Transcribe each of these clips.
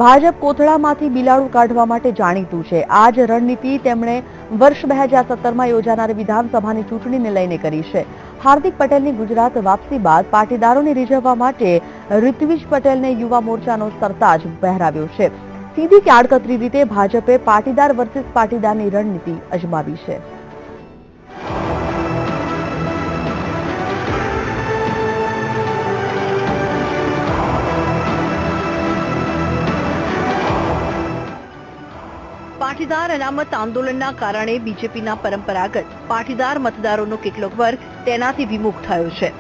ભાજપ કોથળામાંથી બિલાડું કાઢવા માટે જાણીતું છે. આ જ રણનીતિ તેમણે વર્ષ 2017માં યોજાનારી વિધાનસભાની ચૂંટણીને લઈને કરી છે. હાર્દિક પટેલની ગુજરાત વાપસી બાદ પાટીદારોને રીઝવવા માટે ઋત્વિજ પટેલને યુવા મોરચાનો સરતાજ પહેરાવ્યો છે. સીધી કે આડકતરી રીતે ભાજપે પાટીદાર વર્સિસ પાટીદારની રણનીતિ અજમાવી છે. પાટીદાર અનામત આંદોલનના કારણે બીજેપીના પરંપરાગત પાટીદાર મતદારોનો કેટલોક વર્ગ તેનાથી વિમુખ થયો છે,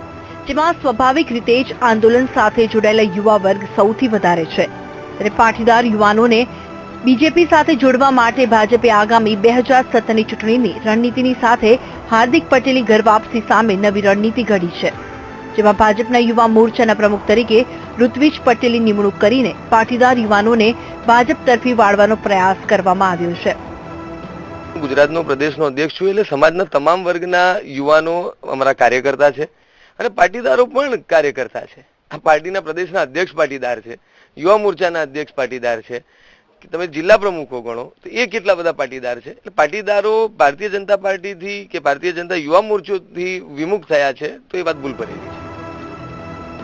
જેમાં સ્વાભાવિક રીતે જ આંદોલન સાથે જોડાયેલા યુવા વર્ગ સૌથી વધારે છે. ત્યારે પાટીદાર યુવાનોને બીજેપી સાથે જોડવા માટે ભાજપે આગામી 2017ની ચૂંટણીની રણનીતિની સાથે હાર્દિક પટેલની ઘર વાપસી સામે નવી રણનીતિ ઘડી છે, જેમાં ભાજપના યુવા મોરચાના પ્રમુખ તરીકે ઋત્વિજ પટેલની નિમણૂક કરીને પાટીદાર યુવાનોને ભાજપ તરફી વાળવાનો પ્રયાસ કરવામાં આવ્યો છે. ગુજરાતનો પ્રદેશનો અધ્યક્ષ છું, એટલે સમાજના તમામ વર્ગના યુવાનો અમારા કાર્યકર્તા છે અને પાટીદારો પણ કાર્યકર્તા છે. આ પાર્ટીના પ્રદેશના અધ્યક્ષ પાટીદાર છે, યુવા મોરચાના અધ્યક્ષ પાટીદાર છે, તમે જિલ્લા પ્રમુખો ગણો તો એ કેટલા બધા પાટીદાર છે. એટલે પાટીદારો ભારતીય જનતા પાર્ટીથી કે ભારતીય જનતા યુવા મોરચોથી વિમુખ થયા છે, તો એ વાત ભૂલ ભરેલી છે.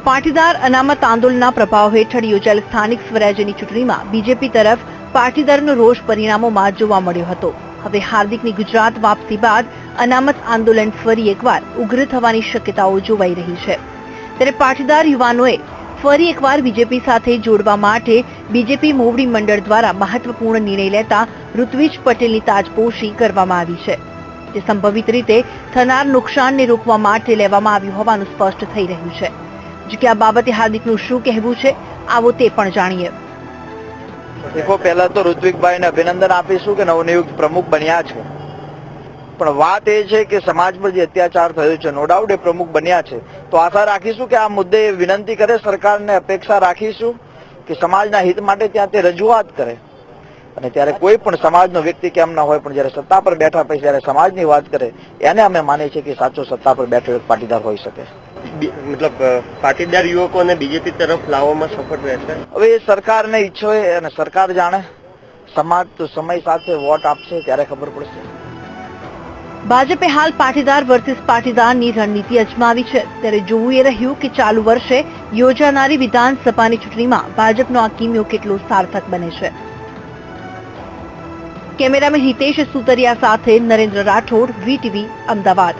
પાટીદાર અનામત આંદોલનના પ્રભાવ હેઠળ યોજાયેલ સ્થાનિક સ્વરાજ્યની ચૂંટણીમાં બીજેપી તરફ પાટીદારનો રોષ પરિણામોમાં જોવા મળ્યો હતો. હવે હાર્દિકની ગુજરાત વાપસી બાદ અનામત આંદોલન ફરી એકવાર ઉગ્ર થવાની શક્યતાઓ જોવાઈ રહી છે. ત્યારે પાટીદાર યુવાનોએ ફરી એકવાર બીજેપી સાથે જોડવા માટે બીજેપી મોવડી મંડળ દ્વારા મહત્વપૂર્ણ નિર્ણય લેતા ઋત્વિજ પટેલની તાજપોશી કરવામાં આવી છે. જે સંભવિત રીતે થનાર નુકસાનને રોકવા માટે લેવામાં આવ્યું હોવાનું સ્પષ્ટ થઈ રહ્યું છે. જો કે આ બાબતે હાર્દિકનું શું કહેવું છે, આવો તે પણ જાણીએ. દેખો, પહેલા તો ઋત્વિકભાઈને અભિનંદન આપીશું કે નવનિયુક્ત પ્રમુખ બન્યા છે, પણ વાત એ છે કે સમાજ પર જે અત્યાચાર થયો છે, નો ડાઉટ એ પ્રમુખ બન્યા છે, તો આશા રાખીશું કે આ મુદ્દે વિનંતી કરે સરકારને, અપેક્ષા રાખીશું કે સમાજના હિત માટે ત્યાં તે રજૂઆત કરે. અને ત્યારે કોઈ પણ સમાજનો વ્યક્તિ કેમ ના હોય, પણ જયારે સત્તા પર બેઠા પછી જયારે સમાજની વાત કરે, એને અમે માનીએ છીએ કે સાચો સત્તા પર બેઠો એક પાટીદાર હોઈ શકે. મતલબ પાટીદાર યુવકોને બીજેપી તરફ લાવવામાં સફળ રહેશે. હવે એ સરકારને ઈચ્છો અને સરકાર જાણે, સમાજ તો સમય સાથે વોટ આપશે ત્યારે ખબર પડશે. ભાજપે હાલ પાટીદાર વર્સિસ પાટીદારની રણનીતિ અજમાવી છે. ત્યારે જોવું એ રહ્યું કે ચાલુ વર્ષે યોજાનારી વિધાનસભાની ચૂંટણીમાં ભાજપનો આ કિમિયો કેટલો સાર્થક બને છે. કેમેરામેન હિતેશ સુતરિયા સાથે નરેન્દ્ર રાઠોડ, VTV, અમદાવાદ.